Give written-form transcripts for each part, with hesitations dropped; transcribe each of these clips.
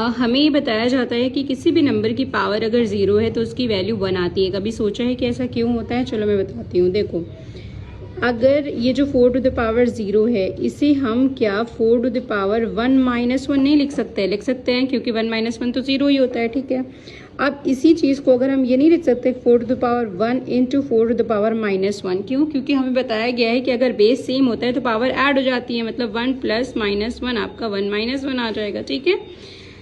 हमें ये बताया जाता है कि किसी भी नंबर की पावर अगर 0 है तो उसकी वैल्यू 1 आती है। कभी सोचा है कि ऐसा क्यों होता है? चलो मैं बताती हूँ। देखो, अगर ये जो 4 टू द पावर 0 है, इसे हम क्या 4 टू द पावर 1 माइनस 1 नहीं लिख सकते? लिख सकते हैं, क्योंकि 1 माइनस 1 तो 0 ही होता है। ठीक है, अब इसी चीज़ को अगर हम ये नहीं लिख सकते 4 to the power 1 into 4 to the power minus 1, क्यों? क्योंकि हमें बताया गया है कि अगर बेस सेम होता है तो पावर ऐड हो जाती है, मतलब 1 प्लस माइनस 1 आपका 1 माइनस 1 आ जाएगा। ठीक है,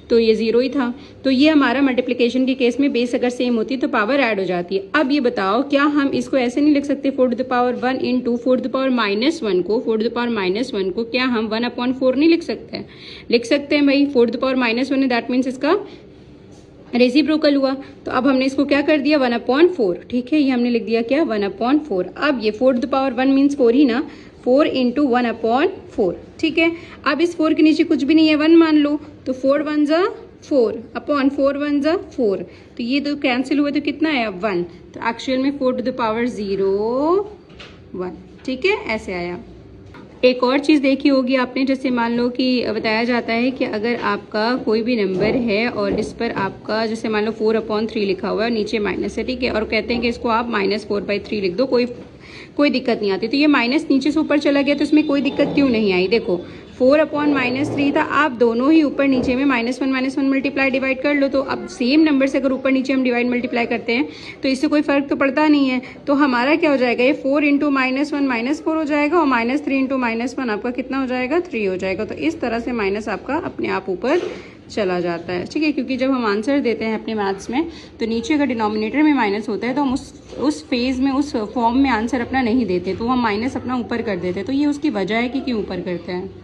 तो ये 0 ही था। तो ये हमारा मल्टीप्लिकेशन के केस में बेस अगर सेम होती है तो पावर ऐड हो जाती है। अब ये बताओ, क्या हम इसको ऐसे नहीं लिख सकते 4 to the power 1 into 4 to the power minus 1 को, 4 टू द पावर माइनस 1 को क्या हम 1/4 नहीं लिख सकते हैं? लिख सकते हैं भाई। 4 टू द पावर माइनस 1 है, दैट मीन्स इसका रेसिप्रोकल हुआ। तो अब हमने इसको क्या कर दिया 1/4। ठीक है, ये हमने लिख दिया क्या 1/4। अब ये 4 टू द पावर 1 मीन्स 4 ही ना, 4 इंटू 1/4। ठीक है, अब इस 4 के नीचे कुछ भी नहीं है, 1 मान लो, तो 4 1 जा 4 अपॉन 4 1 जा 4, तो ये तो कैंसिल हुए तो कितना है 1, तो एक्चुअल में 4 टू द पावर 0 1। ठीक है, ऐसे आया। एक और चीज़ देखी होगी आपने, जैसे मान लो कि बताया जाता है कि अगर आपका कोई भी नंबर है और इस पर आपका जैसे मान लो 4/3 लिखा हुआ है, नीचे माइनस है। ठीक है, और कहते हैं कि इसको आप -4/3 लिख दो, कोई दिक्कत नहीं आती। तो ये माइनस नीचे से ऊपर चला गया तो इसमें कोई दिक्कत क्यों नहीं आई? देखो, 4/-3 था, आप दोनों ही ऊपर नीचे में -1 मल्टीप्लाई डिवाइड कर लो। तो अब सेम नंबर से अगर ऊपर नीचे हम डिवाइड मल्टीप्लाई करते हैं तो इससे कोई फर्क तो पड़ता नहीं है। तो हमारा क्या हो जाएगा, ये 4 इंटू -1 -4 हो जाएगा, और -3 इंटू -1 आपका कितना हो जाएगा 3 हो जाएगा। तो इस तरह से माइनस आपका अपने आप ऊपर चला जाता है। ठीक है, क्योंकि जब हम आंसर देते हैं अपने मैथ्स में तो नीचे अगर डिनोमिनेटर में माइनस होता है तो हम उस फेज में उस फॉर्म में आंसर अपना नहीं देते, तो हम माइनस अपना ऊपर कर देते हैं। तो ये उसकी वजह है कि क्यों ऊपर करते हैं।